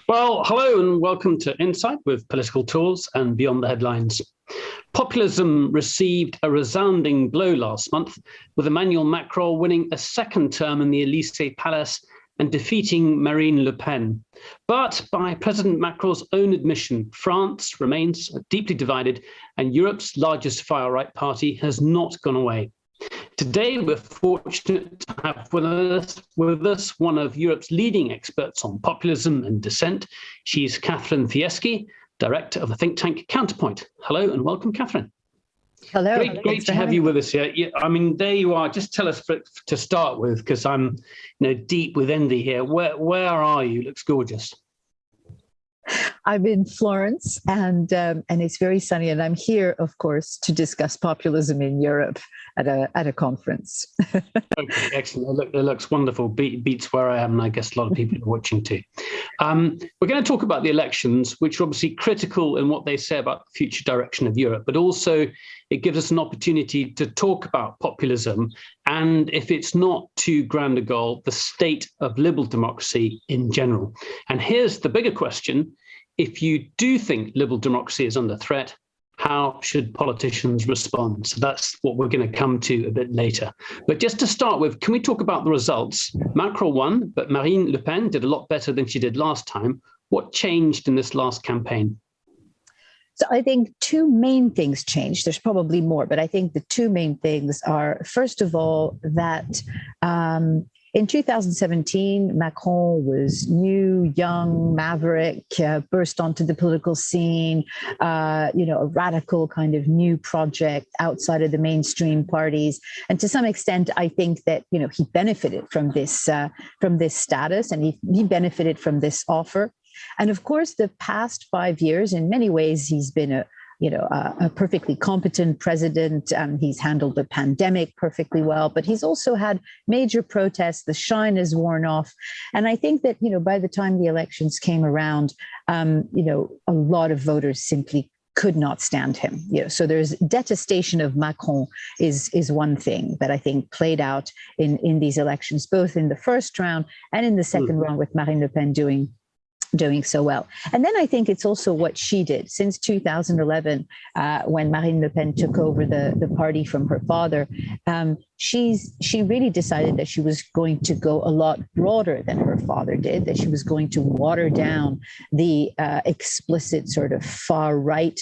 Well, hello and welcome to Insight with Political Tools and Beyond the Headlines. Populism received a resounding blow last month, with Emanual Macron winning a second term in the Elysee Palace and defeating Marine Le Pen. But by President Macron's own admission, France remains deeply divided and Europe's largest far-right party has not gone away. Today, we're fortunate to have with us one of Europe's leading experts on populism and dissent. She's Catherine Fieschi, director of the think tank Counterpoint. Hello and welcome, Catherine. Hello. Great to have you with us here. Yeah, I mean, there you are. Just tell us to start with, because I'm deep with envy here. Where are you? Looks gorgeous. I'm in Florence, and it's very sunny, and I'm here, of course, to discuss populism in Europe at a conference. Okay, excellent. It looks wonderful. Beats where I am, and I guess a lot of people are watching too. We're going to talk about the elections, which are obviously critical in what they say about the future direction of Europe, but also it gives us an opportunity to talk about populism and, if it's not too grand a goal, the state of liberal democracy in general. And here's the bigger question. If you do think liberal democracy is under threat, how should politicians respond? So that's what we're going to come to a bit later. But just to start with, can we talk about the results? Macron won, but Marine Le Pen did a lot better than she did last time. What changed in this last campaign? So I think two main things changed. There's probably more, but I think the two main things are, first of all, that in 2017, Macron was new, young, maverick, burst onto the political scene, a radical kind of new project outside of the mainstream parties. And to some extent, I think that, he benefited from this status, and he benefited from this offer. And of course, the past 5 years, in many ways, he's been a perfectly competent president. He's handled the pandemic perfectly well, but he's also had major protests. The shine has worn off. And I think that, by the time the elections came around, a lot of voters simply could not stand him. So there's detestation of Macron is one thing that I think played out in these elections, both in the first round and in the second round, with Marine Le Pen doing so well. And then I think it's also what she did since 2011, when Marine Le Pen took over the party from her father. She really decided that she was going to go a lot broader than her father did, that she was going to water down the explicit sort of far right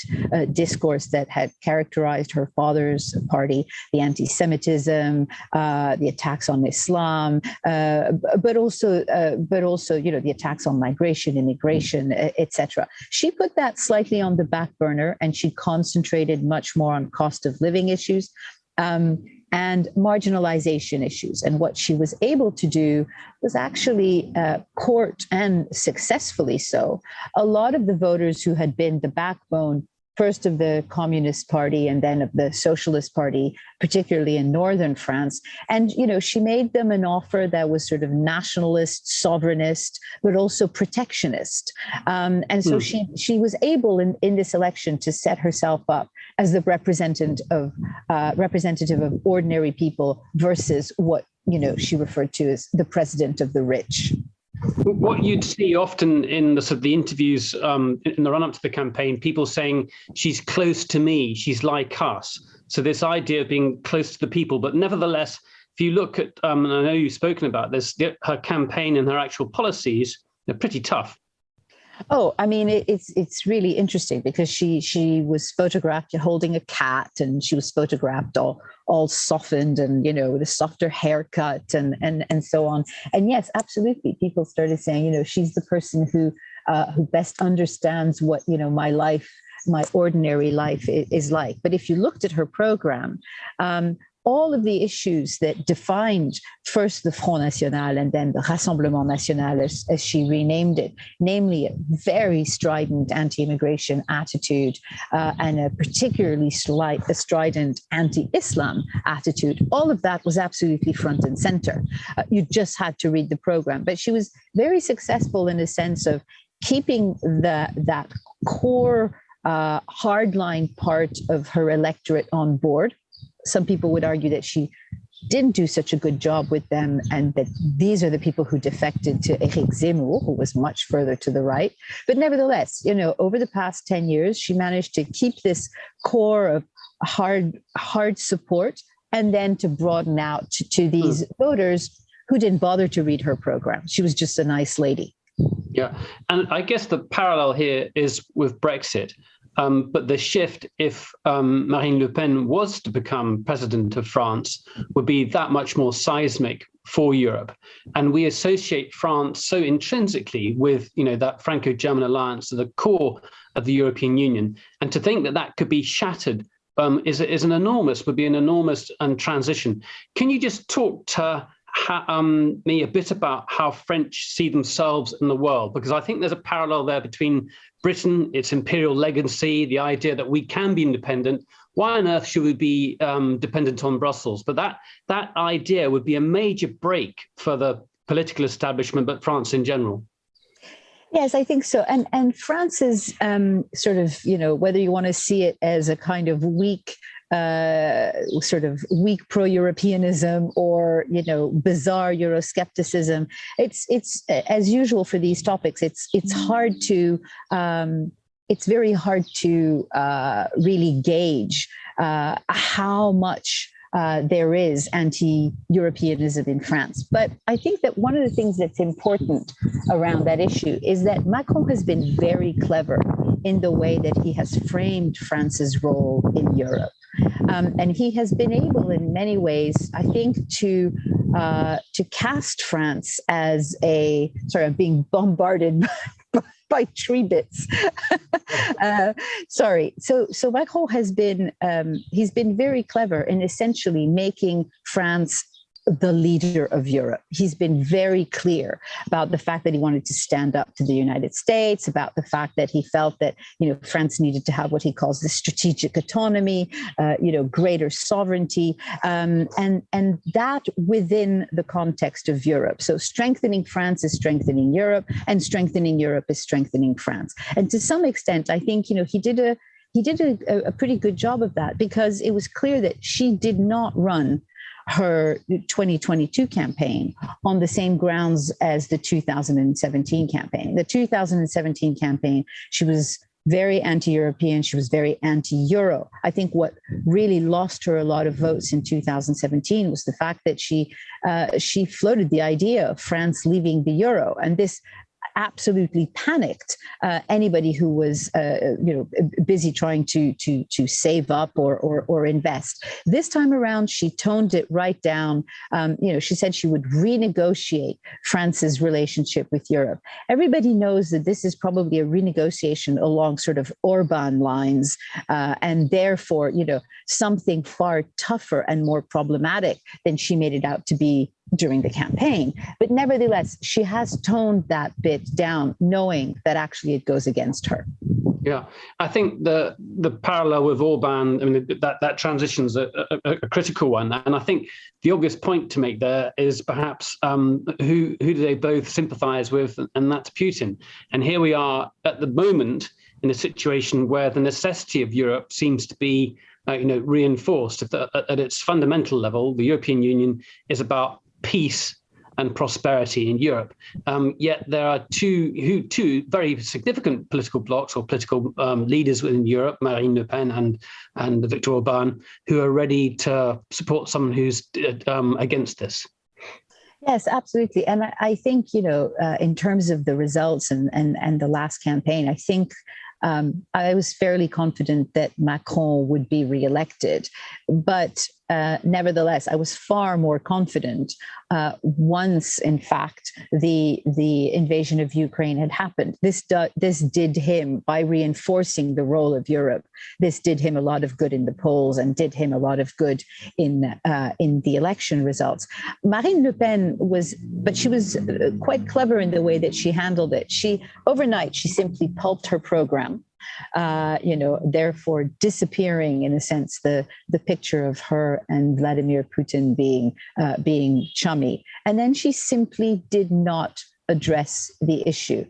discourse that had characterized her father's party, the anti-Semitism, the attacks on Islam, but also the attacks on migration, immigration, etc. She put that slightly on the back burner, and she concentrated much more on cost of living issues and marginalization issues. And what she was able to do was actually court, and successfully so, a lot of the voters who had been the backbone, first of the Communist Party and then of the Socialist Party, particularly in northern France. And, she made them an offer that was sort of nationalist, sovereignist, but also protectionist. And so she was able in this election to set herself up as the representative of ordinary people versus what, she referred to as the president of the rich. What you'd see often in the interviews in the run-up to the campaign, people saying she's close to me, she's like us. So this idea of being close to the people, but nevertheless, if you look at, and I know you've spoken about this, her campaign and her actual policies, they're pretty tough. Oh, I mean, it's really interesting because she was photographed holding a cat, and she was photographed all softened and, with a softer haircut and so on. And yes, absolutely. People started saying, she's the person who best understands what, my ordinary life is like. But if you looked at her program, all of the issues that defined first the Front National and then the Rassemblement National, as she renamed it, namely a very strident anti-immigration attitude and a particularly strident anti-Islam attitude, all of that was absolutely front and center. You just had to read the program. But she was very successful in the sense of keeping that core hardline part of her electorate on board. Some people would argue that she didn't do such a good job with them, and that these are the people who defected to Éric Zemmour, who was much further to the right. But nevertheless, over the past 10 years, she managed to keep this core of hard support, and then to broaden out to these voters who didn't bother to read her program. She was just a nice lady. Yeah, and I guess the parallel here is with Brexit. But the shift, if Marine Le Pen was to become president of France, would be that much more seismic for Europe. And we associate France so intrinsically with, that Franco-German alliance at the core of the European Union. And to think that that could be shattered would be an enormous transition. Can you just talk to me a bit about how French see themselves in the world? Because I think there's a parallel there between Britain, its imperial legacy, the idea that we can be independent. Why on earth should we be dependent on Brussels? But that idea would be a major break for the political establishment, but France in general. Yes, I think so. And France is sort of, whether you want to see it as a kind of weak pro-Europeanism or, bizarre Euroscepticism. It's as usual for these topics. It's hard to it's very hard to really gauge how much there is anti-Europeanism in France. But I think that one of the things that's important around that issue is that Macron has been very clever in the way that he has framed France's role in Europe. And he has been able in many ways, I think, to cast France as being bombarded by tree bits. So Macron has been, he's been very clever in essentially making France the leader of Europe. He's been very clear about the fact that he wanted to stand up to the United States, about the fact that he felt that, France needed to have what he calls the strategic autonomy, greater sovereignty, and that within the context of Europe. So strengthening France is strengthening Europe, and strengthening Europe is strengthening France. And to some extent, I think, he did a pretty good job of that, because it was clear that she did not run her 2022 campaign on the same grounds as the 2017 campaign. The 2017 campaign, she was very anti-European. She was very anti-Euro. I think what really lost her a lot of votes in 2017 was the fact that she floated the idea of France leaving the Euro, and this absolutely panicked anybody who was busy trying to save up or invest. This time around, she toned it right down. She said she would renegotiate France's relationship with Europe. Everybody knows that this is probably a renegotiation along sort of Orban lines, and therefore, something far tougher and more problematic than she made it out to be during the campaign. But nevertheless, she has toned that bit down, knowing that actually it goes against her. Yeah, I think the parallel with Orban, that transition's a critical one. And I think the obvious point to make there is perhaps who do they both sympathize with, and that's Putin. And here we are at the moment in a situation where the necessity of Europe seems to be reinforced. At its fundamental level, the European Union is about peace and prosperity in Europe. Yet there are two very significant political blocs or political leaders within Europe, Marine Le Pen and Viktor Orban, who are ready to support someone who's against this. Yes, absolutely. And I think, in terms of the results and the last campaign, I think I was fairly confident that Macron would be reelected. But nevertheless, I was far more confident once, in fact, the invasion of Ukraine had happened. This did him, by reinforcing the role of Europe, this did him a lot of good in the polls and did him a lot of good in the election results. Marine Le Pen she was quite clever in the way that she handled it. Overnight, she simply pulped her program. Therefore disappearing, in a sense, the picture of her and Vladimir Putin being chummy. And then she simply did not address the issue.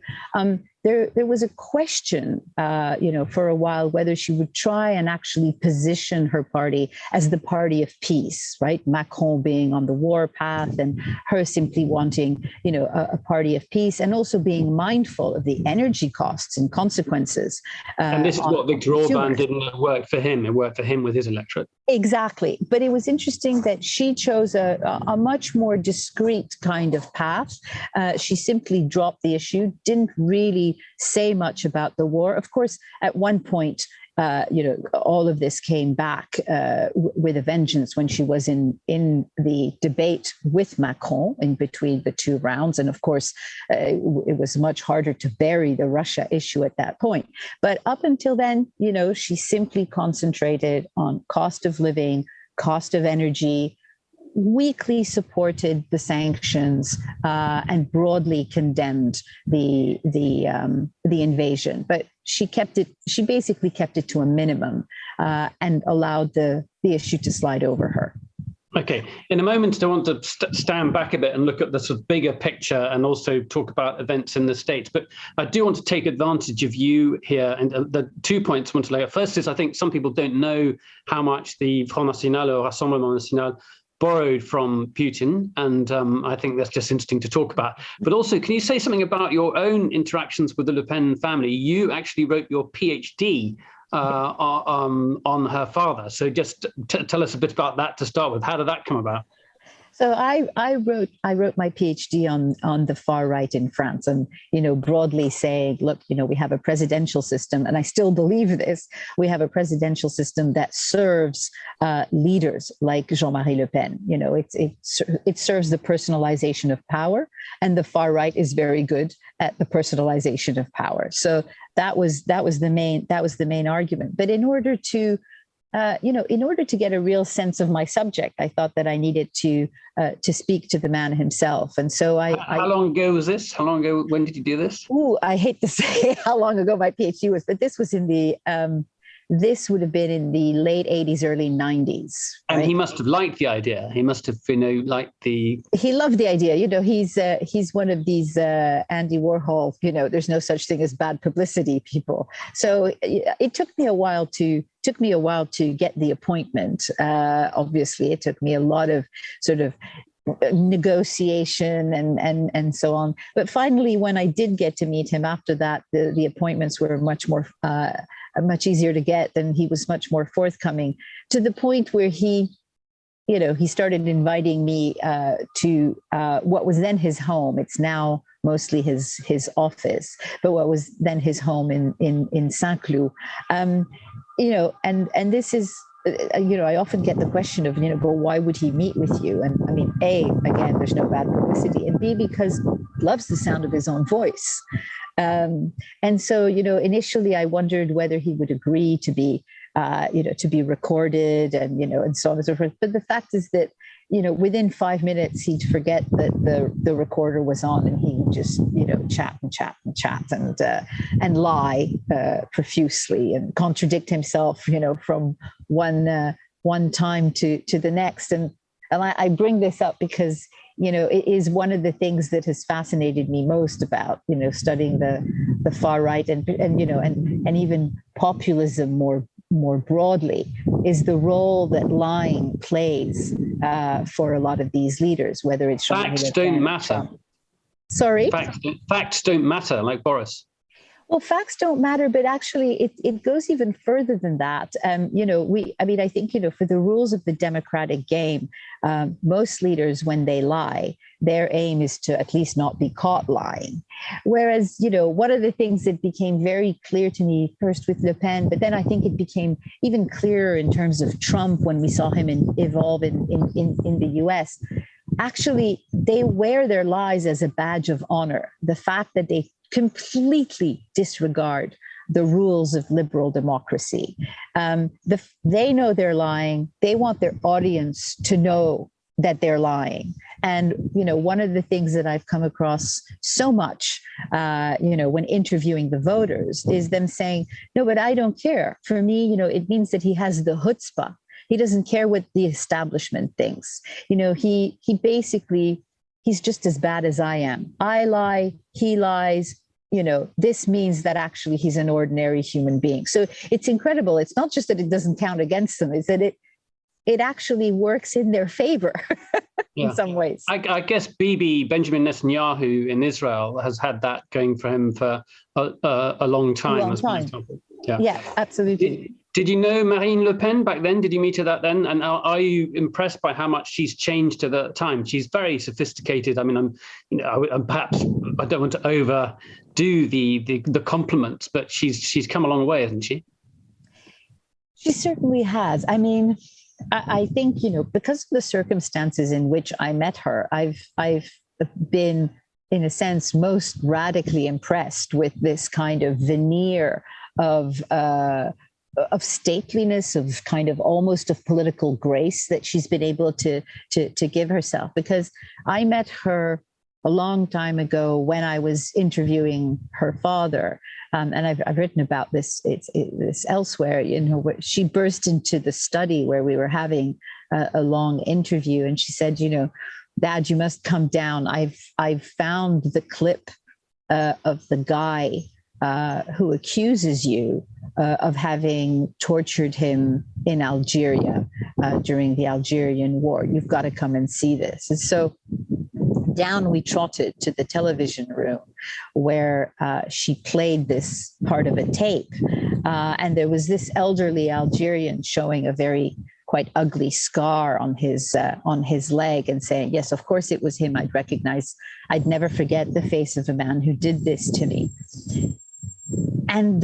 there was a question, for a while whether she would try and actually position her party as the party of peace, right? Macron being on the war path and her simply wanting, a party of peace, and also being mindful of the energy costs and consequences. And this is what Viktor Orban didn't work for him. It worked for him with his electorate. Exactly. But it was interesting that she chose a much more discreet kind of path. She simply dropped the issue, didn't really say much about the war. Of course, at one point, all of this came back with a vengeance when she was in the debate with Macron in between the two rounds. And of course, it was much harder to bury the Russia issue at that point. But up until then, she simply concentrated on cost of living, cost of energy, weakly supported the sanctions and broadly condemned the invasion. But she basically kept it to a minimum and allowed the issue to slide over her. Okay. In a moment, I want to stand back a bit and look at the sort of bigger picture and also talk about events in the States. But I do want to take advantage of you here. And the 2 points I want to lay out. First is, I think some people don't know how much the Front National or Rassemblement National borrowed from Putin. And I think that's just interesting to talk about. But also, can you say something about your own interactions with the Le Pen family? You actually wrote your PhD on her father. So just tell us a bit about that to start with. How did that come about? So I wrote my PhD on the far right in France, and broadly saying, look, we have a presidential system, and I still believe this. We have a presidential system that serves leaders like Jean-Marie Le Pen. It serves the personalization of power, and the far right is very good at the personalization of power. So that was the main argument. But in order to get a real sense of my subject, I thought that I needed to speak to the man himself. And so How long ago was this? How long ago? When did you do this? I hate to say how long ago my PhD was, but this was this would have been in the late 80s, early 90s. And right? he must have liked the idea. He must have, liked the... He loved the idea. He's one of these Andy Warhol, there's no such thing as bad publicity people. So it took me a while to get the appointment. Obviously, it took me a lot of sort of negotiation and so on. But finally, when I did get to meet him after that, the appointments were much easier to get, and he was much more forthcoming, to the point where he started inviting me to what was then his home. It's now mostly his office, but what was then his home in Saint-Cloud. And this is, I often get the question of, but why would he meet with you? And I mean, A, again, there's no bad publicity, and B, because he loves the sound of his own voice. And so, initially I wondered whether he would agree to be recorded and so on and so forth. But the fact is that, within 5 minutes, he'd forget that the recorder was on, and he would just, chat and lie profusely and contradict himself, from one time to the next. And I bring this up because, it is one of the things that has fascinated me most about, studying the far right and even populism more broadly, is the role that lying plays for a lot of these leaders, whether it's facts don't matter. Sorry, facts don't matter, like Boris. Well, facts don't matter, but actually it goes even further than that. I think, for the rules of the democratic game, most leaders, when they lie, their aim is to at least not be caught lying. Whereas, one of the things that became very clear to me first with Le Pen, but then I think it became even clearer in terms of Trump when we saw him evolve in the US, actually, they wear their lies as a badge of honor. The fact that they completely disregard the rules of liberal democracy. They know they're lying. They want their audience to know that they're lying. And, one of the things that I've come across so much, when interviewing the voters, is them saying, no, but I don't care. For me, it means that he has the chutzpah. He doesn't care what the establishment thinks. He basically, he's just as bad as I am. I lie, he lies, this means that actually he's an ordinary human being. So it's incredible. It's not just that it doesn't count against them, it's that it actually works in their favor in some ways. I guess Bibi, Benjamin Netanyahu in Israel, has had that going for him for a long time. Yeah, absolutely. Did you know Marine Le Pen back then? Did you meet her then? And are you impressed by how much she's changed to the time? She's very sophisticated. I mean, perhaps I don't want to overdo the compliments, but she's come a long way, hasn't she? She certainly has. I mean, I think, because of the circumstances in which I met her, I've been, in a sense, most radically impressed with this kind of veneer of stateliness, of kind of almost of political grace that she's been able to give herself. Because I met her a long time ago when I was interviewing her father. And I've written about this this elsewhere. She burst into the study where we were having a long interview, and she said, "Dad, you must come down. I've found the clip of the guy who accuses you of having tortured him in Algeria during the Algerian War. You've got to come and see this." And so down we trotted to the television room where she played this part of a tape. And there was this elderly Algerian showing a very quite ugly scar on his leg and saying, yes, of course it was him. I'd never forget the face of a man who did this to me. And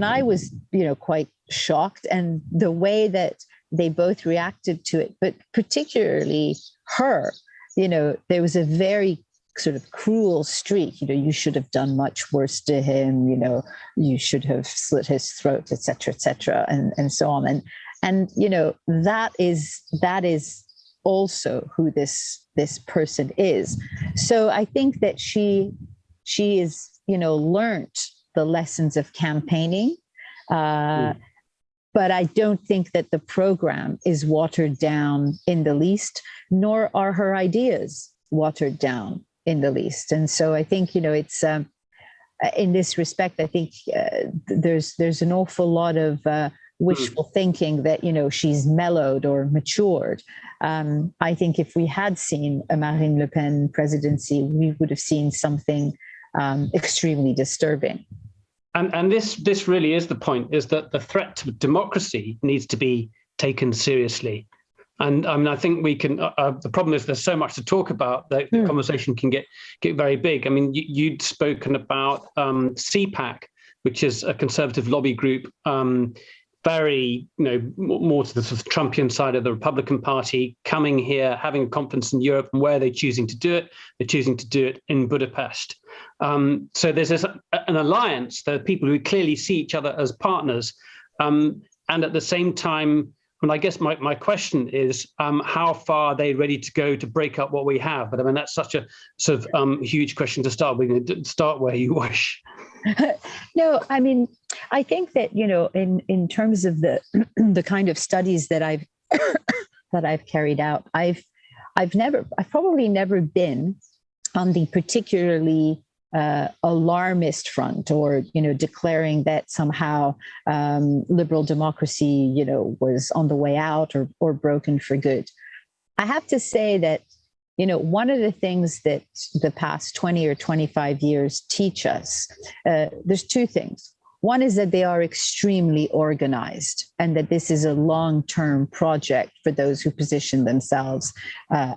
I was, quite shocked, and the way that they both reacted to it, but particularly her, there was a very sort of cruel streak. You should have done much worse to him. You should have slit his throat, et cetera, and so on. And that is also who this person is. So I think that she is, learned the lessons of campaigning. But I don't think that the program is watered down in the least, nor are her ideas watered down in the least. And so I think, it's in this respect, I think there's an awful lot of wishful thinking that, she's mellowed or matured. I think if we had seen a Marine Le Pen presidency, we would have seen something extremely disturbing. And this really is the point, is that the threat to democracy needs to be taken seriously. And I mean, I think we can, the problem is there's so much to talk about that the conversation can get very big. I mean, you'd spoken about CPAC, which is a conservative lobby group, very, more to the sort of Trumpian side of the Republican Party, coming here, having confidence in Europe. And where are they choosing to do it? They're choosing to do it in Budapest. So there's an alliance. There are people who clearly see each other as partners. And at the same time, and I guess my question is, how far are they ready to go to break up what we have? But I mean, that's such a sort of huge question to start. We're going to start where you wish. No, I mean, I think that, in terms of the the kind of studies that I've carried out, I've probably never been on the particularly alarmist front, or declaring that somehow liberal democracy was on the way out or broken for good. I have to say that one of the things that the past 20 or 25 years teach us, there's two things. One is that they are extremely organized, and that this is a long-term project for those who position themselves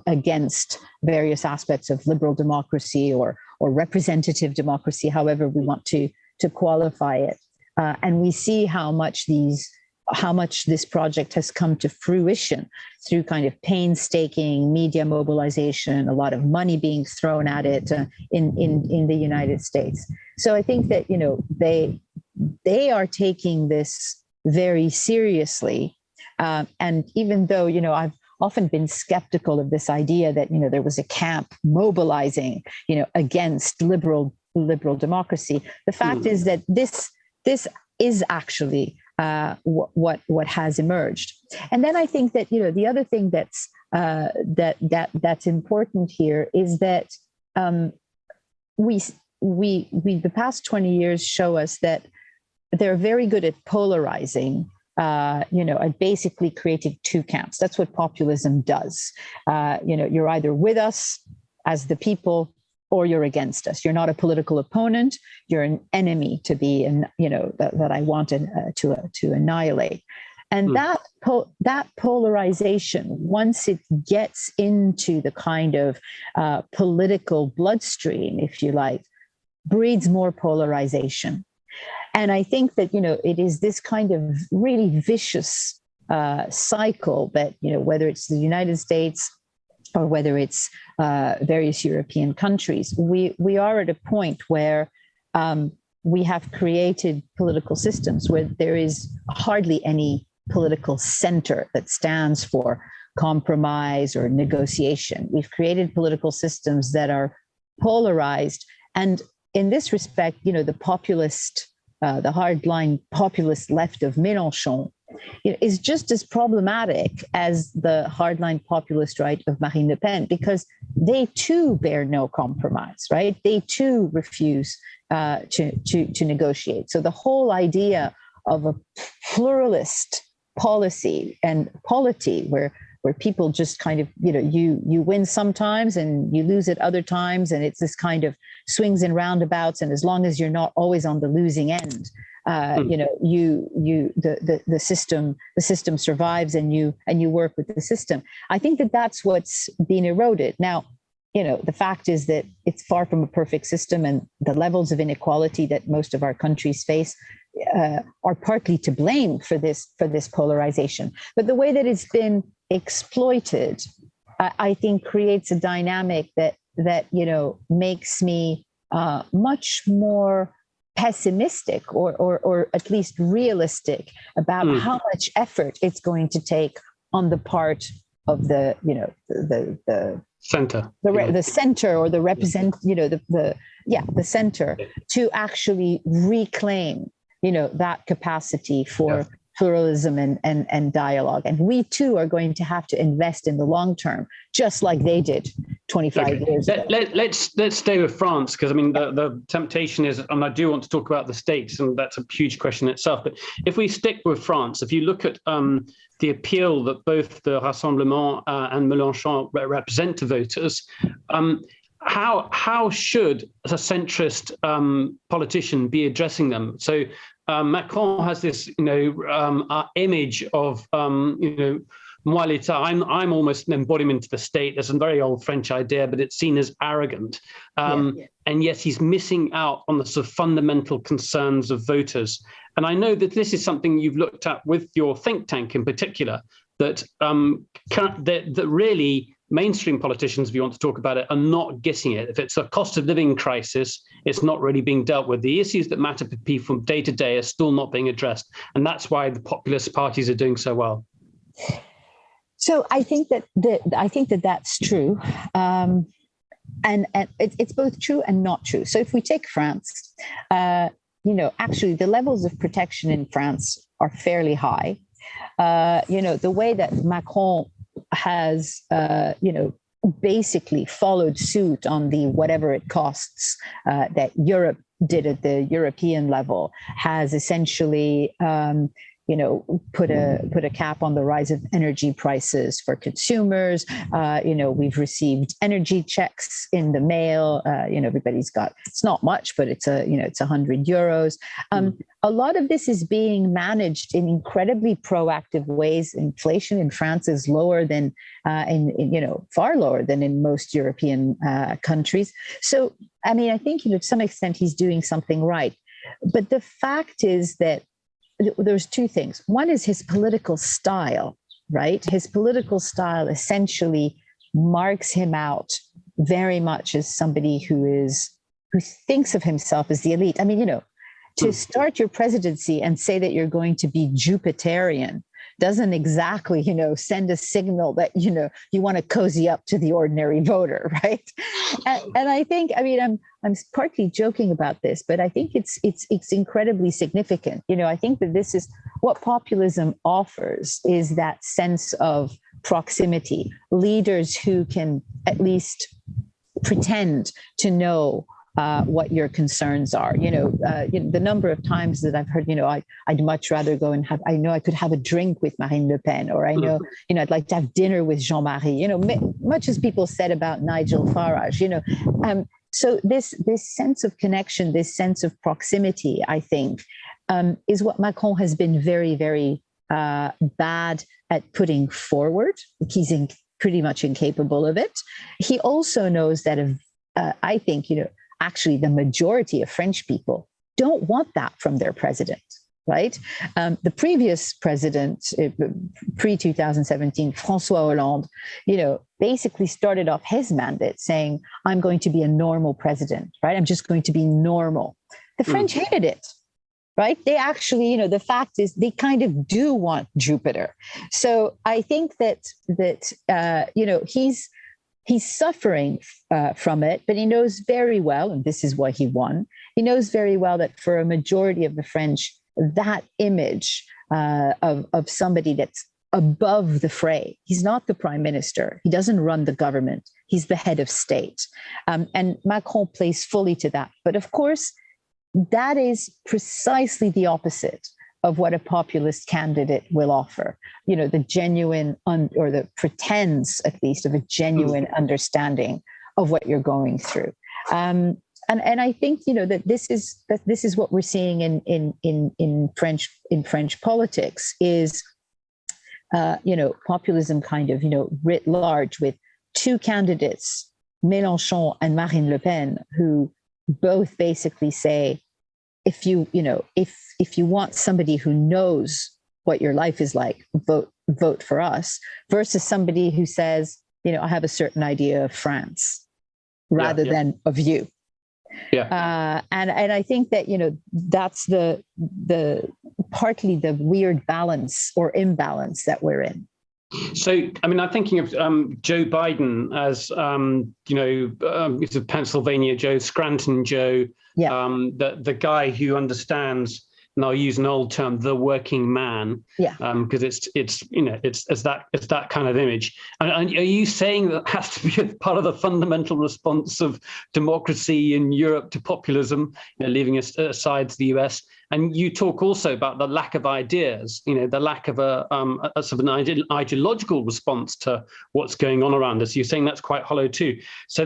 against various aspects of liberal democracy or representative democracy, however we want to qualify it. And we see how much this project has come to fruition through kind of painstaking media mobilization, a lot of money being thrown at it in the United States. So I think that they are taking this very seriously. And even though, I've often been skeptical of this idea that, there was a camp mobilizing, against liberal democracy, the fact is that this is actually what has emerged. And then I think that, the other thing that's important here is that the past 20 years show us that they're very good at polarizing, and basically creating two camps. That's what populism does. You're either with us as the people, or you're against us. You're not a political opponent. You're an enemy to be, that I want to annihilate. And that polarization, once it gets into the kind of political bloodstream, if you like, breeds more polarization. And I think that, it is this kind of really vicious cycle that, whether it's the United States or whether it's various European countries, we are at a point where we have created political systems where there is hardly any political center that stands for compromise or negotiation. We've created political systems that are polarized. And in this respect, the populist, the hardline populist left of Mélenchon is just as problematic as the hardline populist right of Marine Le Pen, because they too bear no compromise, right? They too refuse to negotiate. So the whole idea of a pluralist policy and polity where people just kind of, you win sometimes and you lose at other times, and it's this kind of swings and roundabouts. And as long as you're not always on the losing end, the system survives, and you work with the system. I think that's what's been eroded. Now, the fact is that it's far from a perfect system, and the levels of inequality that most of our countries face are partly to blame for this polarization. But the way that it's been exploited, I think, creates a dynamic that makes me much more pessimistic or at least realistic about how much effort it's going to take on the part of the center, the center, or the represent, the center, to actually reclaim that capacity for pluralism and dialogue. And we too are going to have to invest in the long term, just like they did 25 years ago. Let's stay with France, because the temptation is, and I do want to talk about the states, and that's a huge question in itself. But if we stick with France, if you look at the appeal that both the Rassemblement and Mélenchon represent to voters, how should a centrist politician be addressing them? So Macron has this, image of, moi l'État. I'm almost an embodiment of the state. That's a very old French idea, but it's seen as arrogant. And yet he's missing out on the sort of fundamental concerns of voters. And I know that this is something you've looked at with your think tank in particular, that that really mainstream politicians, if you want to talk about it, are not getting it. If it's a cost of living crisis, it's not really being dealt with. The issues that matter to people from day to day are still not being addressed. And that's why the populist parties are doing so well. So I think that's true. And it's both true and not true. So if we take France, actually the levels of protection in France are fairly high. The way that Macron has, basically followed suit on the whatever it costs that Europe did at the European level, has essentially, put a cap on the rise of energy prices for consumers. We've received energy checks in the mail. Everybody's got, it's not much, but it's €100. A lot of this is being managed in incredibly proactive ways. Inflation in France is lower than far lower than in most European countries. So, I think, to some extent he's doing something right. But the fact is that there's two things. One is his political style, right? His political style essentially marks him out very much as somebody who thinks of himself as the elite. To start your presidency and say that you're going to be Jupiterian doesn't exactly, send a signal that, you want to cozy up to the ordinary voter, right? And I think, I'm partly joking about this, but I think it's incredibly significant. I think that this is what populism offers, is that sense of proximity, leaders who can at least pretend to know what your concerns are. The number of times that I've heard, I'd much rather go and I know I could have a drink with Marine Le Pen, or I know, I'd like to have dinner with Jean-Marie, much as people said about Nigel Farage, so this sense of connection, this sense of proximity, I think, is what Macron has been very, very bad at putting forward. He's pretty much incapable of it. He also knows that, I think, actually the majority of French people don't want that from their president, right? The previous president, pre-2017, François Hollande, basically started off his mandate saying, I'm going to be a normal president, right? I'm just going to be normal. The French hated it, right? They actually, the fact is they kind of do want Jupiter. So I think that he's suffering from it, but he knows very well, and this is why he won, he knows very well that for a majority of the French, that image of somebody that's above the fray, he's not the prime minister, he doesn't run the government, he's the head of state. And Macron plays fully to that. But of course, that is precisely the opposite of what a populist candidate will offer, the genuine or the pretense, at least, of a genuine understanding of what you're going through. And I think that this is what we're seeing in French politics is populism kind of writ large, with two candidates, Mélenchon and Marine Le Pen, who both basically say, if you want somebody who knows what your life is like, vote for us, versus somebody who says, I have a certain idea of France rather than of you. Yeah. And I think that, that's the partly the weird balance or imbalance that we're in. So, I mean, I'm thinking of Joe Biden as, it's a Pennsylvania Joe, Scranton Joe, the guy who understands, and I'll use an old term, the working man, because it's that kind of image. And are you saying that has to be a part of the fundamental response of democracy in Europe to populism, leaving aside the US? And you talk also about the lack of ideas, the lack of a sort of an ideological response to what's going on around us. You're saying that's quite hollow too. So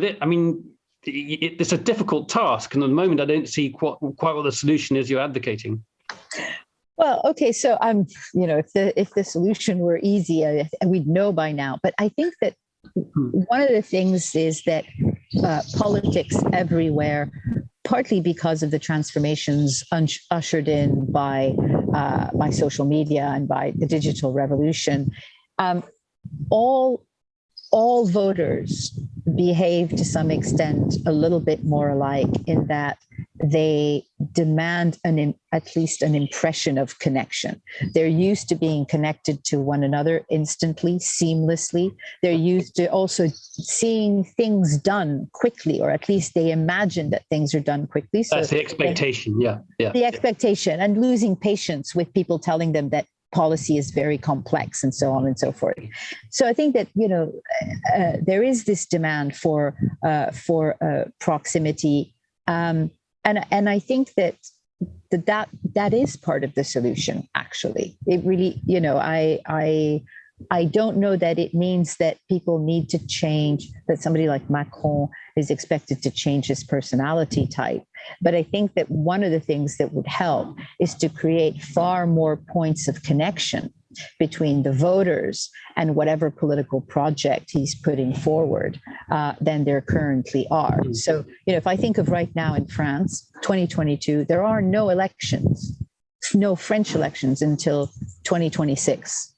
it's a difficult task, and at the moment I don't see quite what the solution is you're advocating. Well, okay, so if the solution were easy, we'd know by now. But I think that one of the things is that politics everywhere, partly because of the transformations ushered in by social media and by the digital revolution, all voters behave to some extent a little bit more alike, in that they demand at least an impression of connection. They're used to being connected to one another instantly, seamlessly. They're used to also seeing things done quickly, or at least they imagine that things are done quickly. So that's the expectation, the expectation, and losing patience with people telling them that policy is very complex and so on and so forth. So I think that there is this demand for proximity, and I think that is part of the solution. Actually, it really, I don't know that it means that people need to change, that somebody like Macron is expected to change his personality type. But I think that one of the things that would help is to create far more points of connection between the voters and whatever political project he's putting forward than there currently are. So, if I think of right now in France, 2022, there are no elections, no French elections until 2026.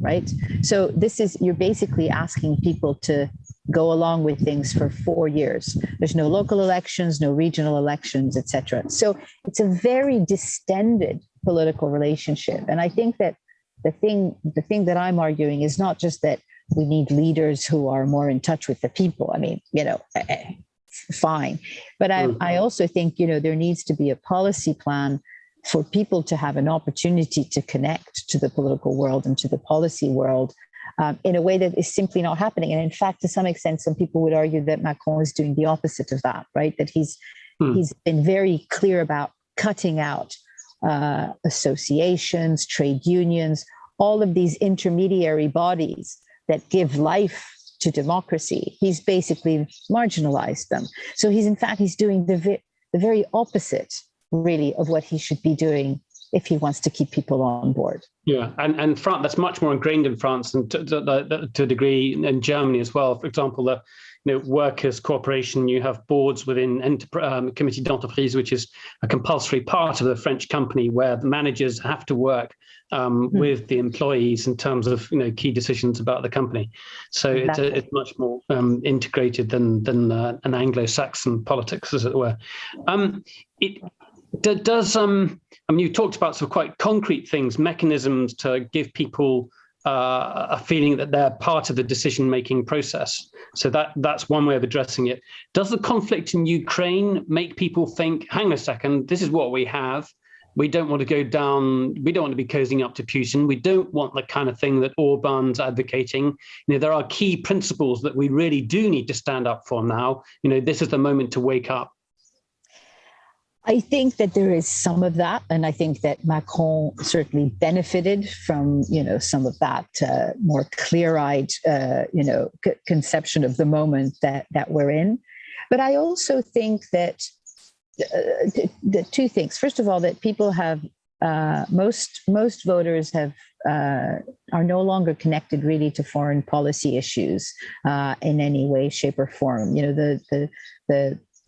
Right. So you're basically asking people to go along with things for 4 years. There's no local elections, no regional elections, etc. So it's a very distended political relationship. And I think that the thing that I'm arguing is not just that we need leaders who are more in touch with the people. I mean, fine. But I also think, there needs to be a policy plan for people to have an opportunity to connect to the political world and to the policy world in a way that is simply not happening. And in fact, to some extent, some people would argue that Macron is doing the opposite of that, right? That he's He's been very clear about cutting out associations, trade unions, all of these intermediary bodies that give life to democracy. He's basically marginalized them. So he's doing the very opposite, really, of what he should be doing if he wants to keep people on board. Yeah, and France, that's much more ingrained in France and to a degree in Germany as well. For example, the workers' cooperation, you have boards within Comité d'entreprise, which is a compulsory part of the French company where the managers have to work with the employees in terms of key decisions about the company. So exactly. It's much more integrated than an Anglo-Saxon politics, as it were. You talked about some quite concrete things, mechanisms to give people a feeling that they're part of the decision-making process. So that's one way of addressing it. Does the conflict in Ukraine make people think, hang a second, this is what we have. We don't want to go down, we don't want to be cozying up to Putin. We don't want the kind of thing that Orban's advocating. There are key principles that we really do need to stand up for now. This is the moment to wake up. I think that there is some of that, and I think that Macron certainly benefited from, some of that more clear-eyed, conception of the moment that we're in. But I also think that the two things. First of all, that people have most voters are no longer connected really to foreign policy issues in any way, shape, or form.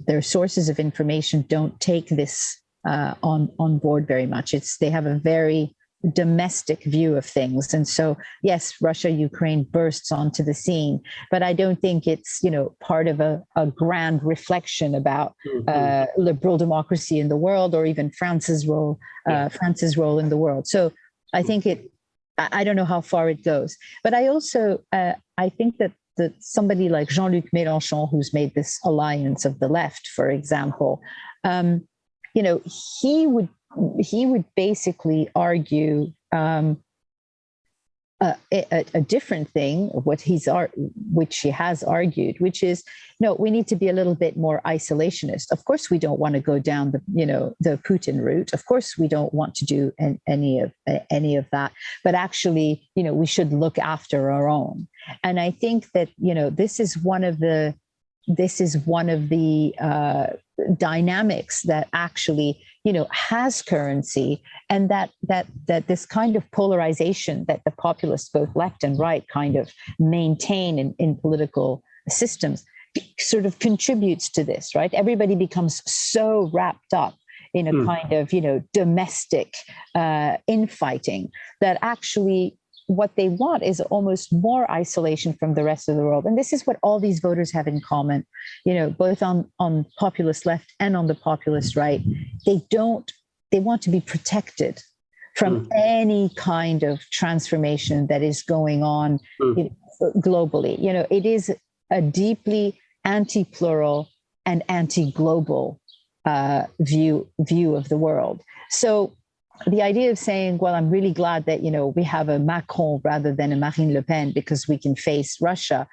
Their sources of information don't take this on board very much. They have a very domestic view of things. And so, yes, Russia, Ukraine bursts onto the scene, but I don't think it's, part of a grand reflection about liberal democracy in the world, or even France's role in the world. So I think I don't know how far it goes, but I also, I think that somebody like Jean-Luc Mélenchon, who's made this alliance of the left, for example, he would basically argue a different thing, which he has argued, which is, no, we need to be a little bit more isolationist. Of course, we don't want to go down the Putin route. Of course, we don't want to do any of that. But actually, we should look after our own. And I think that this is one of the dynamics that actually has currency, and that this kind of polarization that the populists, both left and right, kind of maintain in political systems sort of contributes to this, right? Everybody becomes so wrapped up in a kind of domestic infighting that actually what they want is almost more isolation from the rest of the world. And this is what all these voters have in common, both on populist left and on the populist right. They want to be protected from any kind of transformation that is going on globally. It is a deeply anti-plural and anti-global view of the world. So the idea of saying, well, I'm really glad that, we have a Macron rather than a Marine Le Pen because we can face Russia.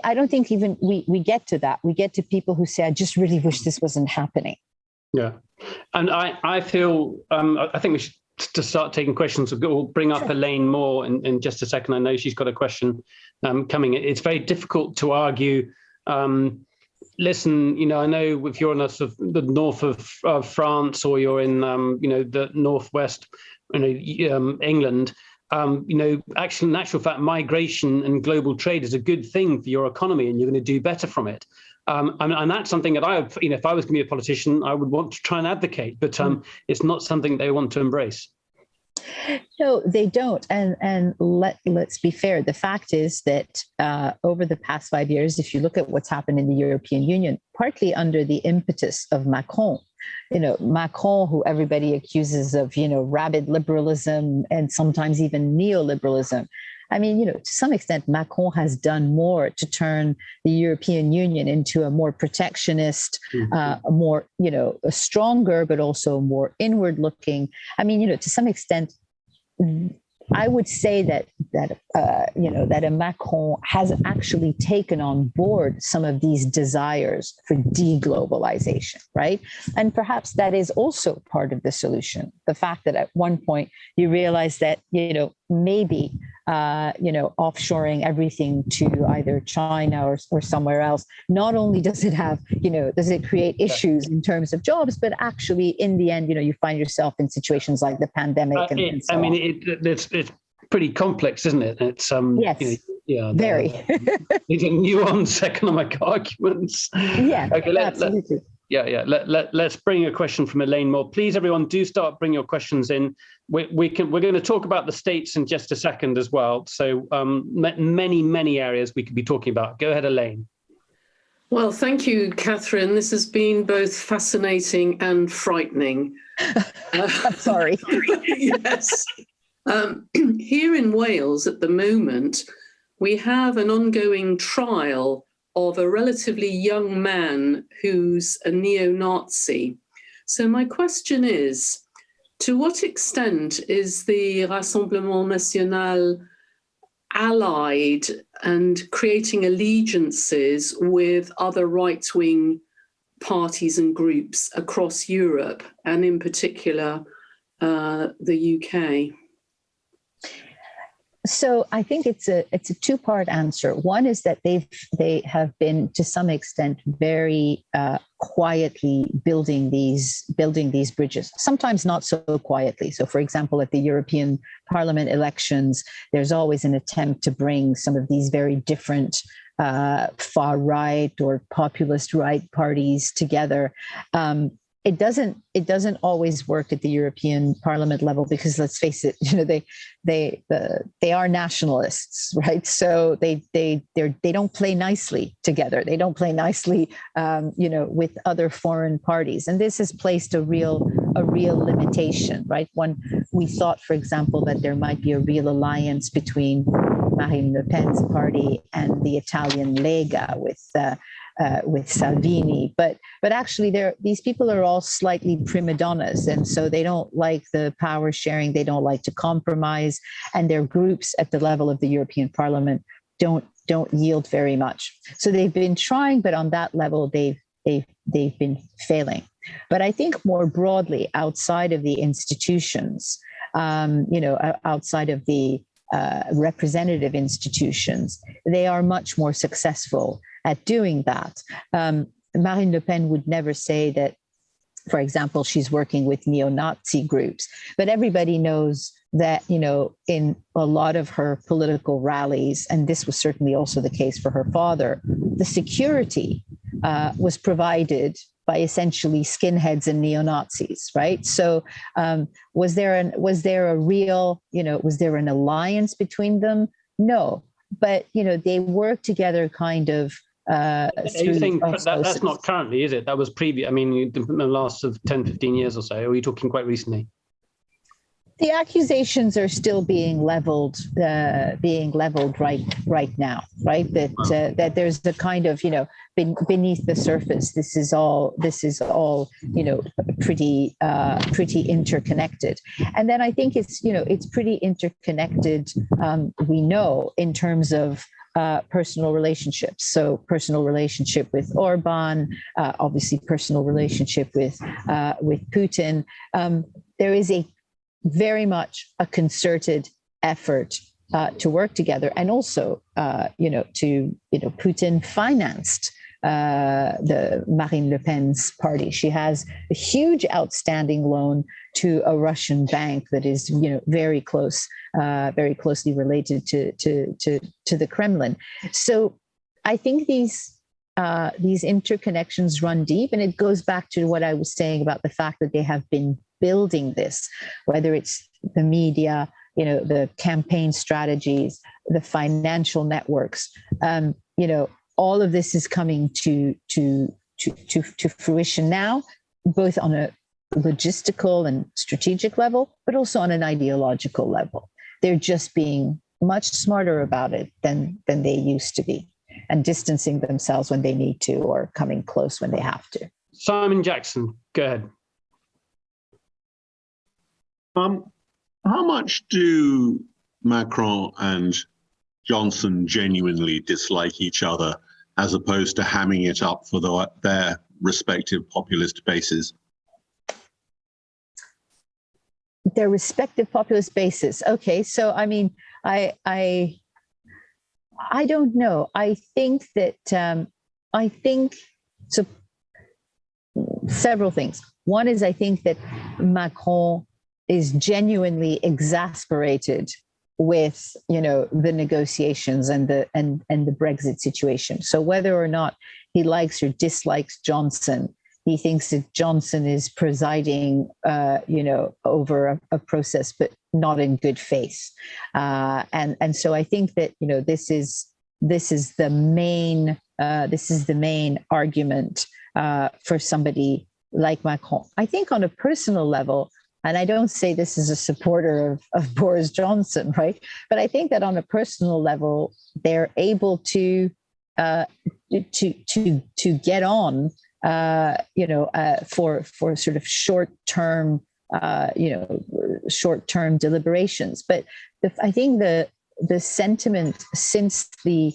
I don't think even we get to that. We get to people who say, I just really wish this wasn't happening. Yeah. And I feel, I think we should to start taking questions. We'll bring up Elaine Moore in just a second. I know she's got a question coming. It's very difficult to argue. Listen, I know if you're in the north of France, or you're in, the northwest, England, actually, in actual fact, migration and global trade is a good thing for your economy, and you're going to do better from it. And that's something that if I was going to be a politician, I would want to try and advocate, but it's not something they want to embrace. No, they don't. And let's be fair. The fact is that over the past 5 years, if you look at what's happened in the European Union, partly under the impetus of Macron, Macron, who everybody accuses of, rabid liberalism and sometimes even neoliberalism. I mean, to some extent, Macron has done more to turn the European Union into a more protectionist, a more, a stronger, but also more inward looking. I mean, to some extent, I would say that a Macron has actually taken on board some of these desires for deglobalization, right? And perhaps that is also part of the solution. The fact that at one point you realize that, maybe, offshoring everything to either China or somewhere else, not only does it have, does it create issues in terms of jobs, but actually in the end, you find yourself in situations like the pandemic and so on. It's pretty complex, isn't it? It's yes, very. These are nuanced economic arguments. Yeah, okay, absolutely. Let's bring a question from Elaine Moore. Please, everyone, do start bringing your questions in. We're going to talk about the States in just a second as well. So many areas we could be talking about. Go ahead, Elaine. Well, thank you, Catherine. This has been both fascinating and frightening. I'm sorry. Yes. Here in Wales at the moment, we have an ongoing trial of a relatively young man who's a neo-Nazi. So my question is, to what extent is the Rassemblement National allied and creating allegiances with other right-wing parties and groups across Europe, and in particular, the UK? So I think it's a two-part answer. One is that they have been to some extent very quietly building these bridges. Sometimes not so quietly. So, for example, at the European Parliament elections, there's always an attempt to bring some of these very different far right or populist right parties together. It doesn't always work at the European Parliament level because, let's face it, they are nationalists, right? So they don't play nicely together. They don't play nicely, with other foreign parties, and this has placed a real limitation, right? When we thought, for example, that there might be a real alliance between Marine Le Pen's party and the Italian Lega with Salvini, but actually these people are all slightly prima donnas, and so they don't like the power sharing, they don't like to compromise, and their groups at the level of the European Parliament don't yield very much. So they've been trying, but on that level they've been failing. But I think more broadly, outside of the institutions, outside of the representative institutions, they are much more successful at doing that. Marine Le Pen would never say that, for example, she's working with neo-Nazi groups, but everybody knows that, in a lot of her political rallies, and this was certainly also the case for her father, the security was provided by essentially skinheads and neo-Nazis, right? So was there an alliance between them? No, but they work together kind of. You think that's not currently, is it? That was previous. I mean, in the last 10, 15 years or so. Or are you talking quite recently? The accusations are still being leveled right now, right? That there's the kind of beneath the surface. This is all pretty interconnected. And then I think it's pretty interconnected. We know in terms of personal relationships. So personal relationship with Orban, obviously personal relationship with Putin. There is very much a concerted effort to work together, and also, Putin financed the Marine Le Pen's party. She has a huge outstanding loan to a Russian bank that is, very closely related to the Kremlin. So I think these interconnections run deep, and it goes back to what I was saying about the fact that they have been building this, whether it's the media, the campaign strategies, the financial networks, all of this is coming to fruition now, both on a logistical and strategic level, but also on an ideological level. They're just being much smarter about it than they used to be, and distancing themselves when they need to, or coming close when they have to. Simon Jackson, go ahead. How much do Macron and Johnson genuinely dislike each other, as opposed to hamming it up for their respective populist bases? Their respective populist bases. Okay, so I mean, I don't know. I think that I think so. Several things. One is I think that Macron is genuinely exasperated with, you know, the negotiations and the Brexit situation. So whether or not he likes or dislikes Johnson, he thinks that Johnson is presiding, you know, over a process, but not in good faith. And so I think that, you know, this is the main argument for somebody like Macron. I think on a personal level, and I don't say this as a supporter of Boris Johnson, right? But I think that on a personal level, they're able to get on, you know, for sort of short-term, you know, short-term deliberations. But I think the sentiment since the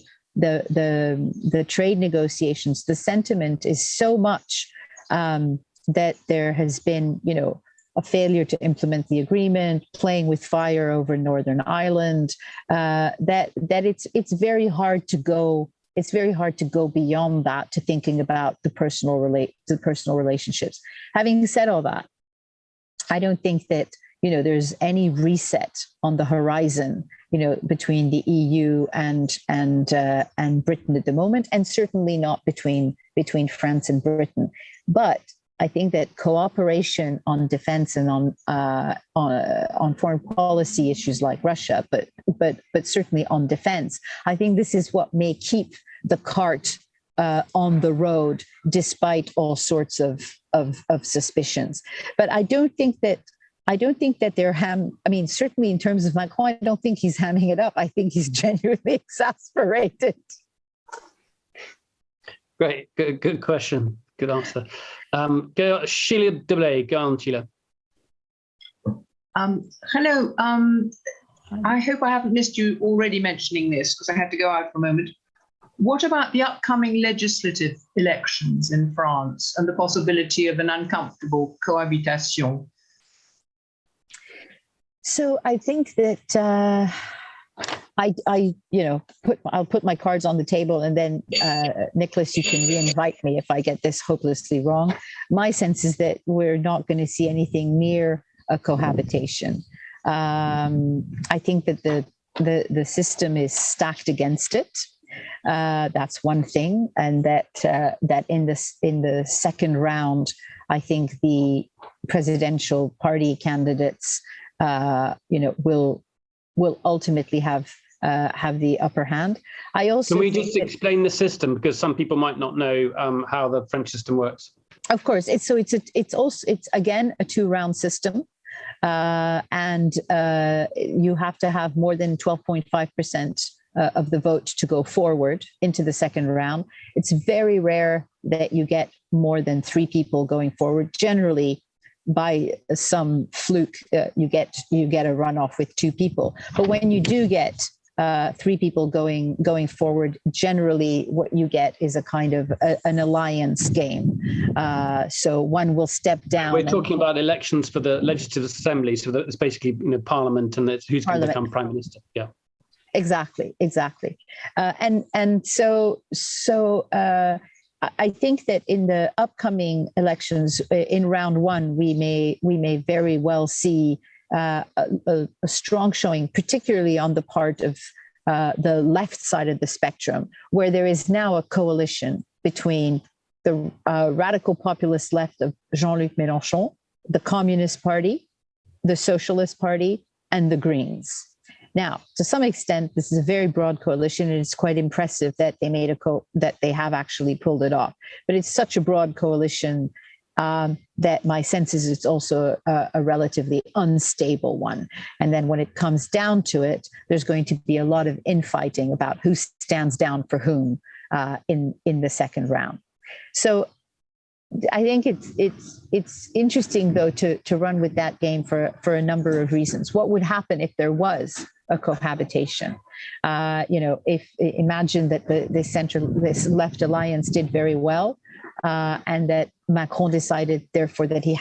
trade negotiations, the sentiment is so much that there has been, you know, a failure to implement the agreement, playing with fire over Northern Ireland, that it's very hard to go. It's very hard to go beyond that to thinking about the personal relationships. Having said all that, I don't think that, you know, there's any reset on the horizon, you know, between the EU and Britain at the moment, and certainly not between France and Britain. But I think that cooperation on defense and on foreign policy issues like Russia, but certainly on defense, I think this is what may keep the cart on the road, despite all sorts of suspicions. But I don't think that they're I mean, certainly in terms of Macron, I don't think he's hamming it up. I think he's genuinely exasperated. Great, good question, good answer. Sheila Deblay, go on, Sheila. Hello. I hope I haven't missed you already mentioning this, because I had to go out for a moment. What about the upcoming legislative elections in France and the possibility of an uncomfortable cohabitation? So I think that I you know, I'll put my cards on the table, and then Nicholas, you can re-invite me if I get this hopelessly wrong. My sense is that we're not going to see anything near a cohabitation. I think that the system is stacked against it. That's one thing, and that in the second round, I think the presidential party candidates, you know, will ultimately have the upper hand. I also can we just explain the system, because some people might not know how the French system works. Of course, it's again a 2-round system, and you have to have more than 12.5% of the vote to go forward into the second round. It's very rare that you get more than 3 people going forward. Generally, by some fluke, you get a runoff with 2 people. But when you do get 3 people going forward, generally what you get is a kind of an alliance game. So one will step down. We're talking about elections for the Legislative Assembly, so that it's basically, you know, Parliament, and it's who's going to become Prime Minister. Yeah. Exactly. And so I think that in the upcoming elections, in round 1, we may very well see a strong showing, particularly on the part of the left side of the spectrum, where there is now a coalition between the radical populist left of Jean-Luc Mélenchon, the Communist Party, the Socialist Party, and the Greens. Now, to some extent, this is a very broad coalition, and it's quite impressive that they made that they have actually pulled it off. But it's such a broad coalition that my sense is it's also a relatively unstable one. And then when it comes down to it, there's going to be a lot of infighting about who stands down for whom in the second round. So I think it's interesting though to run with that game for a number of reasons. What would happen if there was a cohabitation? If imagine that this left alliance did very well, and that Macron decided, therefore, that he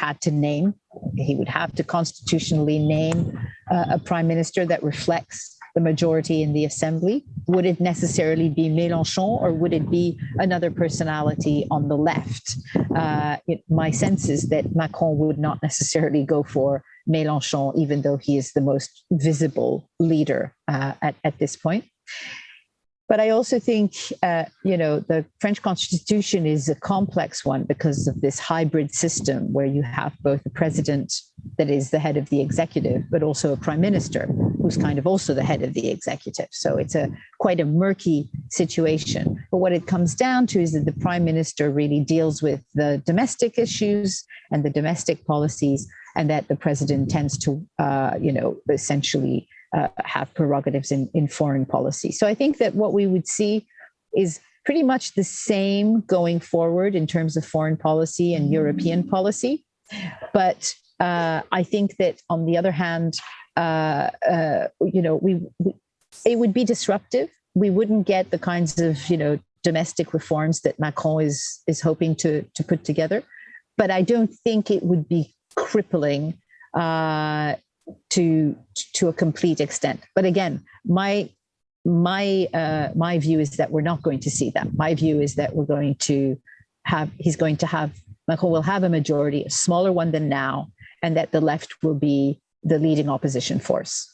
would have to constitutionally name a prime minister that reflects the majority in the assembly. Would it necessarily be Mélenchon, or would it be another personality on the left? My sense is that Macron would not necessarily go for Mélenchon, even though he is the most visible leader at this point. But I also think, the French constitution is a complex one because of this hybrid system where you have both a president that is the head of the executive, but also a prime minister who's kind of also the head of the executive. So it's quite a murky situation. But what it comes down to is that the prime minister really deals with the domestic issues and the domestic policies, and that the president tends to, essentially have prerogatives in foreign policy. So I think that what we would see is pretty much the same going forward in terms of foreign policy and European policy. But I think that on the other hand, it would be disruptive. We wouldn't get the kinds of, domestic reforms that Macron is hoping to put together. But I don't think it would be crippling to a complete extent. But again, my view is that we're not going to see that. My view is that Macron will have a majority, a smaller one than now, and that the left will be the leading opposition force.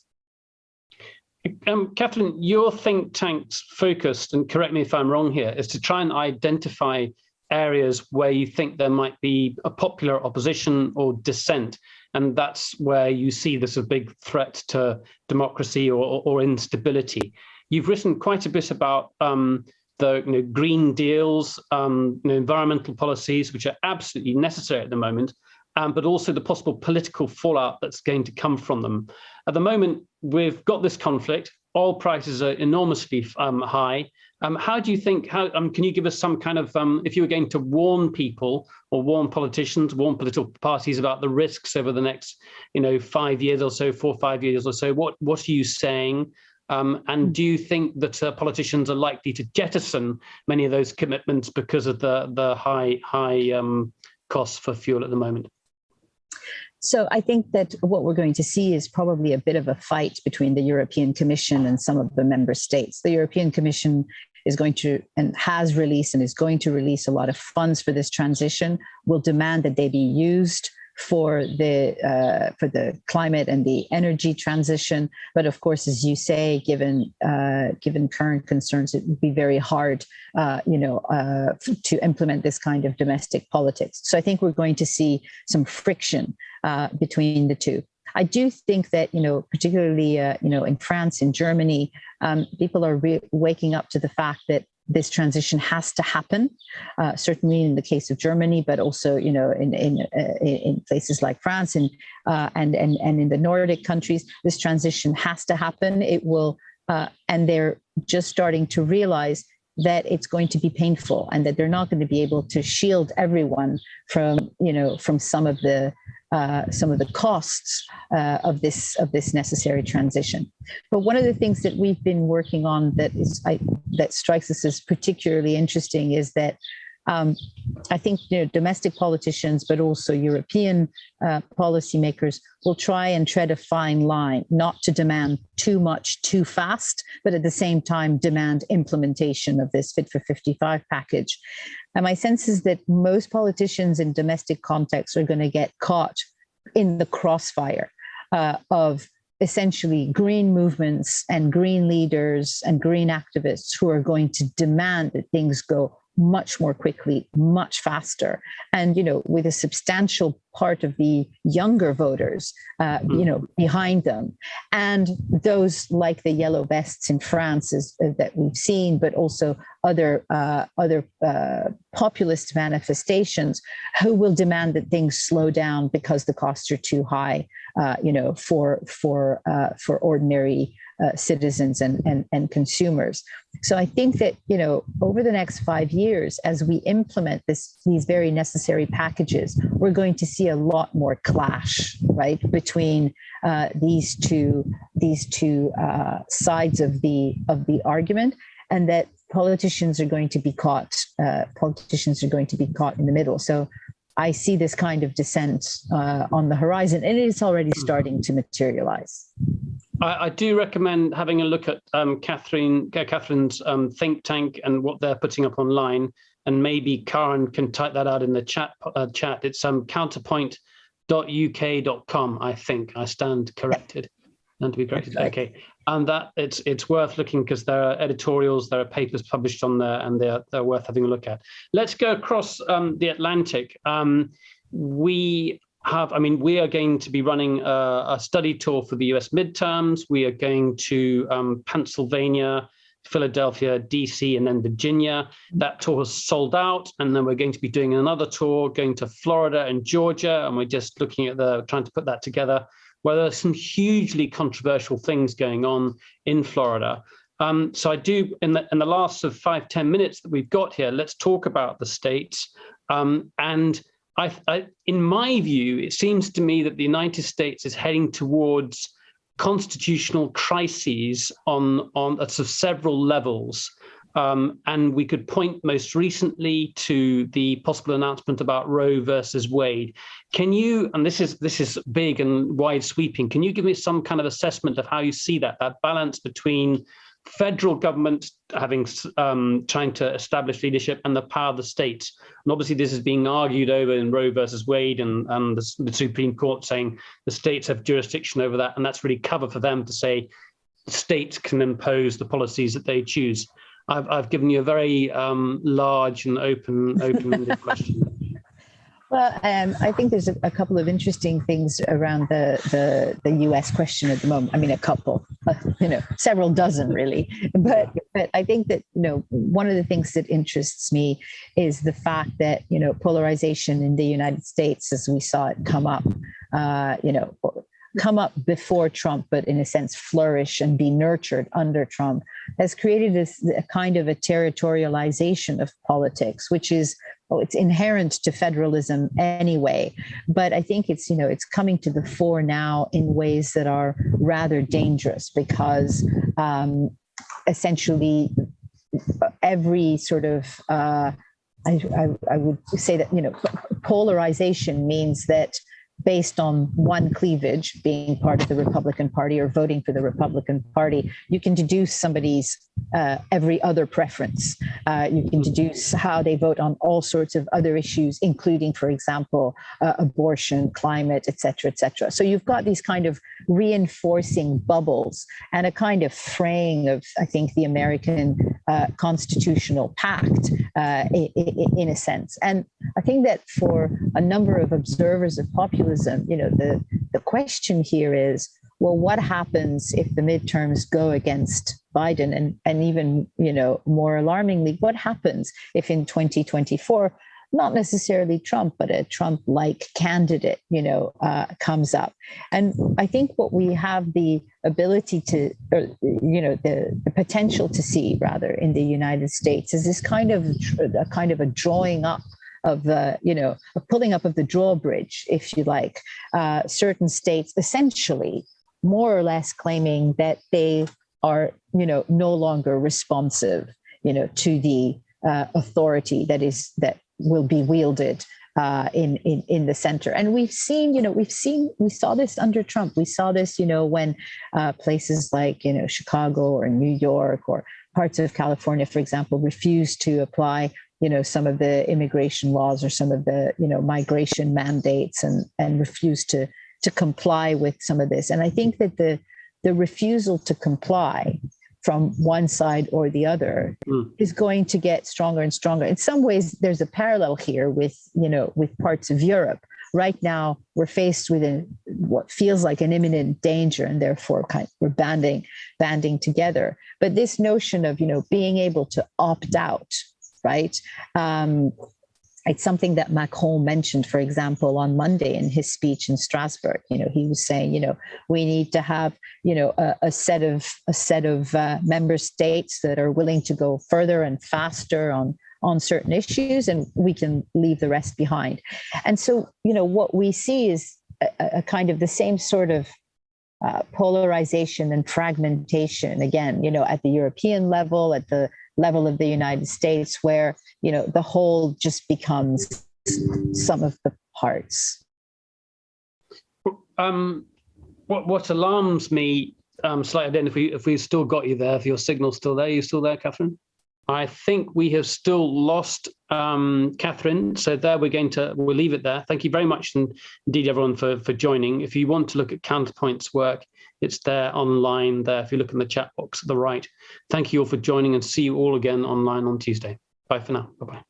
Kathleen, your think tank's focused, and correct me if I'm wrong here, is to try and identify areas where you think there might be a popular opposition or dissent. And that's where you see this a big threat to democracy or instability. You've written quite a bit about the green deals, environmental policies, which are absolutely necessary at the moment, but also the possible political fallout that's going to come from them. At the moment, we've got this conflict. Oil prices are enormously high. How do you think, can you give us some kind of, if you were going to warn people or warn politicians, warn political parties about the risks over the next, 5 years or so, 4 or 5 years or so, what are you saying? And do you think that politicians are likely to jettison many of those commitments because of the high costs for fuel at the moment? So I think that what we're going to see is probably a bit of a fight between the European Commission and some of the member states. The European Commission is going to, and has released and is going to release a lot of funds for this transition, will demand that they be used for the climate and the energy transition. But of course, as you say, given current concerns, it would be very hard, to implement this kind of domestic politics. So I think we're going to see some friction between the two. I do think that, particularly, in France, in Germany, people are waking up to the fact that this transition has to happen, certainly in the case of Germany, but also, in places like France and in the Nordic countries, this transition has to happen. It will, and they're just starting to realize that it's going to be painful and that they're not going to be able to shield everyone from some of the costs of this necessary transition. But one of the things that we've been working on that strikes us as particularly interesting is that I think domestic politicians, but also European policymakers will try and tread a fine line, not to demand too much too fast, but at the same time demand implementation of this Fit for 55 package. And my sense is that most politicians in domestic contexts are going to get caught in the crossfire of essentially green movements and green leaders and green activists who are going to demand that things go much more quickly, much faster. And, with a substantial part of the younger voters, behind them. And those like the yellow vests in France that we've seen, but also other populist manifestations who will demand that things slow down because the costs are too high, for ordinary citizens and consumers. So I think that, over the next 5 years, as we implement these very necessary packages, we're going to see a lot more clash, right, between these two sides of the argument, and that politicians are going to be caught in the middle. So I see this kind of dissent on the horizon, and it is already starting to materialize. I do recommend having a look at Catherine's think tank and what they're putting up online, and maybe Karen can type that out in the chat. It's counterpoint.uk.com. I think I stand corrected. And to be corrected, right. Okay. And that it's worth looking, because there are editorials, there are papers published on there, and they're worth having a look at. Let's go across the Atlantic. We are going to be running a study tour for the US midterms. We are going to Pennsylvania, Philadelphia, DC, and then Virginia. That tour is sold out. And then we're going to be doing another tour, going to Florida and Georgia. And we're just looking at trying to put that together, where there are some hugely controversial things going on in Florida. So I do, in the last 5-10 minutes that we've got here, let's talk about the states. And in my view, it seems to me that the United States is heading towards constitutional crises on several levels. And we could point most recently to the possible announcement about Roe versus Wade. Can you, and this is big and wide sweeping, can you give me some kind of assessment of how you see that balance between federal government trying to establish leadership and the power of the states? And obviously this is being argued over in Roe versus Wade, and the Supreme Court saying the states have jurisdiction over that, and that's really cover for them to say states can impose the policies that they choose. I've given you a very large and open-ended question. Well, I think there's a couple of interesting things around the U.S. question at the moment. I mean, a couple, several dozen really. But I think that, one of the things that interests me is the fact that, polarization in the United States, as we saw it come up before Trump, but in a sense flourish and be nurtured under Trump, has created a kind of a territorialization of politics, which is, it's inherent to federalism anyway. But I think it's coming to the fore now in ways that are rather dangerous, because essentially every sort of, I would say that, polarization means that based on one cleavage, being part of the Republican Party or voting for the Republican Party, you can deduce somebody's every other preference. You can deduce how they vote on all sorts of other issues, including, for example, abortion, climate, et cetera, et cetera. So you've got these kind of reinforcing bubbles and a kind of fraying of, I think, the American constitutional pact in a sense. And I think that for a number of observers of populism, the question here is, well, what happens if the midterms go against Biden? And even, more alarmingly, what happens if in 2024, not necessarily Trump, but a Trump-like candidate, comes up? And I think what we have the ability to, the potential to see rather in the United States is this kind of a drawing up of a pulling up of the drawbridge, if you like, certain states essentially more or less claiming that they are, no longer responsive, to the authority that will be wielded in the center. And we saw this under Trump. We saw this, when places like, Chicago or New York or parts of California, for example, refused to apply some of the immigration laws or some of the, migration mandates and refuse to comply with some of this. And I think that the refusal to comply from one side or the other is going to get stronger and stronger. In some ways, there's a parallel here with parts of Europe. Right now, we're faced with what feels like an imminent danger, and therefore we're banding together. But this notion of, being able to opt out, right, it's something that Macron mentioned, for example, on Monday in his speech in Strasbourg. He was saying, we need to have, a set of member states that are willing to go further and faster on certain issues, and we can leave the rest behind. And so, what we see is a kind of the same sort of polarization and fragmentation again, at the European level, at the level of the United States, where the whole just becomes some of the parts. What alarms me slightly, then, if we've still got you there, if your signal's still there, you still there, Catherine? I think we have still lost Catherine. So there, we'll leave it there. Thank you very much, and indeed everyone for joining. If you want to look at Counterpoint's work, it's there online there. If you look in the chat box at the right. Thank you all for joining, and see you all again online on Tuesday. Bye for now. Bye-bye.